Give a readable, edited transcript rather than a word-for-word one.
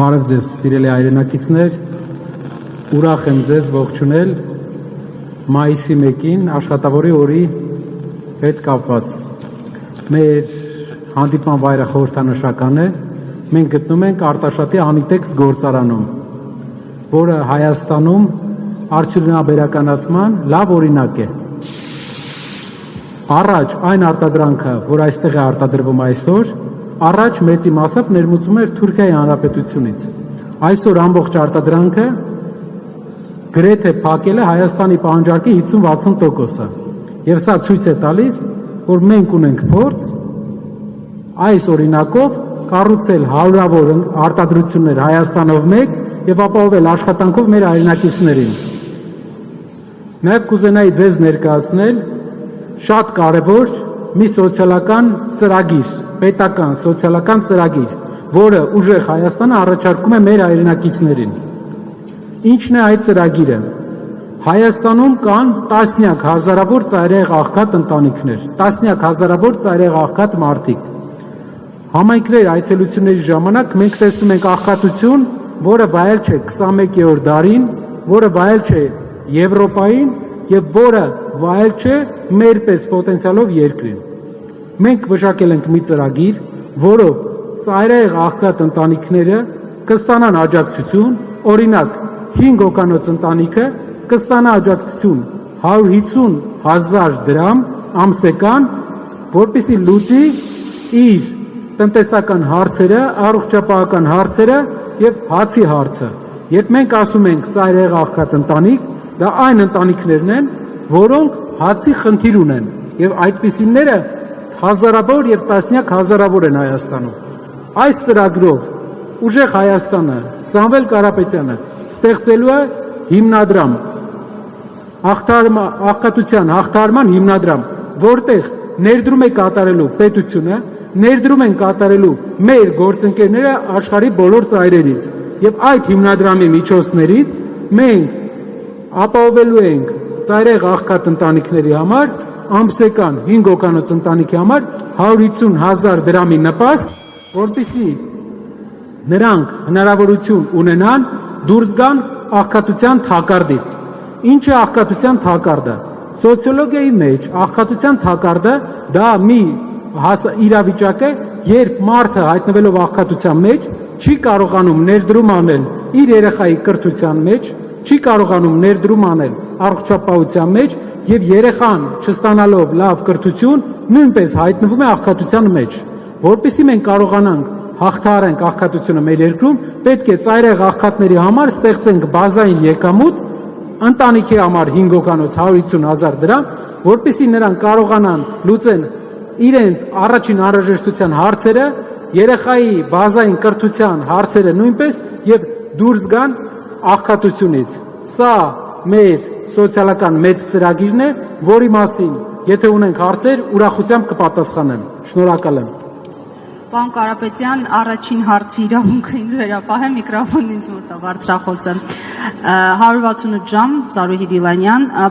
Բարև ձեզ, սիրելի հայրենակիցներ, ուրախ եմ ձեզ ողջունել մայիսի 1-ին աշխատավորի օրի հետ կապված։ Մեր հանդիպման վայրը խորհրդանշական է, մենք գտնում ենք Արտաշատի Անիտեքս գործարանում, որը Հայաստանում արդյունաբերականացման լավ օրինակ է։ Առաջ այն արտադրանքը, որ այստեղ է արտադրվում այսօր, առաջ մեծի մասամբ ներմուծվում էր Թուրքիայի Հանրապետությունից։ Այսօր ամբողջ արտադրանքը գրեթե փակել է Հայաստանի պահանջարկի 50-60%-ը։ Եվ սա ցույց է տալիս, որ մենք ունենք փորձ այս օրինակով կառուցել հարյուրավոր արտադրություններ Հայաստանով մեկ եւ ապահովել աշխատանքով մեր հայրենակիցներին։ Նաեւ կուզենայի ձեզ ներկայացնել շատ կարևոր մի սոցիալական ծրագիր, պետական սոցիալական ծրագիր, որը ուժեղ Հայաստանը առաջարկում է մեր հայրենակիցներին։ Ինչն է այդ ծրագիրը։ Հայաստանում կան տասնյակ հազարավոր ծայրահեղ աղքատ ընտանիքներ, տասնյակ հազարավոր ծայրահեղ աղքատ մարդիկ։ Համայնքներ այցելությունների ժամանակ մենք տեսնում ենք աղքատություն, որը վայել չէ 21-րդ դարին, որը վայել չէ Եվրոպային եւ որը վայել չէ մեր պես պոտենցիալով երկրին։ Մենք մշակել ենք մի ծրագիր, որով ծայրահեղ աղքատ ընտանիքները կստանան աջակցություն, օրինակ 5 հոգանոց ընտանիքը կստանա աջակցություն 150,000 դրամ ամսական, որպեսզի լուծի իր տնտեսական հարցերը, առողջապահական հարցերը եւ հացի հարցը։ Երբ մենք ասում ենք ծայրահեղ աղքատ ընտանիք, դա այն ընտանիքներն են, որոնք հացի խնդիր ունեն եւ այդպիսիները հազարավոր եւ տասնյակ հազարավոր են Հայաստանում։ Այս ծրագրով ուժեղ Հայաստանը, Սամվել Կարապետյանը ստեղծելու է հիմնադրամ, աղքատության հաղթահարման հիմնադրամ, որտեղ ներդրում է կատարելու պետությունը, ներդրում են կատարելու մեր գործընկերները աշխարհի բոլոր ծայրերից եւ այդ հիմնադրամի միջոցներից մենք ապահովելու ենք ծայրահեղ աղքատ ընտանիքների համար ամսական 5 հոգանոց ընտանիքի համար 150,000 դրամի նպաստ, որպեսզի նրանք հնարավորություն ունենան դուրս գան աղքատության թակարդից։ Ինչ է աղքատության թակարդը։ Սոցիոլոգիայի մեջ աղքատության թակարդը դա մի իրավիճակ է, երբ մարդը հայտնվելով աղքատության մեջ չի կարողանում ներդրում անել իր երեխայի կրթության մեջ, չի կարողանում ներդրում անել առողջապահության մեջ եւ երեխան չստանալով լավ կրթություն նույնպես հայտնվում է աղքատության մեջ։ Որպեսզի մենք կարողանանք հաղթահարենք աղքատությունը մեր երկրում, պետք է ծայրահեղ աղքատների համար ստեղծենք բազային եկամուտ, ընտանիքի համար 5 հոգանոց 150,000 դրամ, որպեսզի նրանք կարողանան լուծեն իրենց առաջին անհրաժեշտության հարցերը, երեխայի բազային կրթության հարցերը նույնպես եւ դուրս գան աղքատությունից։ Սա մեր սոցիալական մեծ ծրագիրն է, որի մասին, եթե ունենք հարցեր, ուրախությամբ կպատասխանեմ։ Շնորհակալ եմ։ Պարոն Կարապետյան, առաջին հարցի իրավունքը ինձ վերապահ է, միկրոֆոնն ինձ մոտ է, բարձրախոսը։ 168 ժամ, Զարուհի Դիլանյան։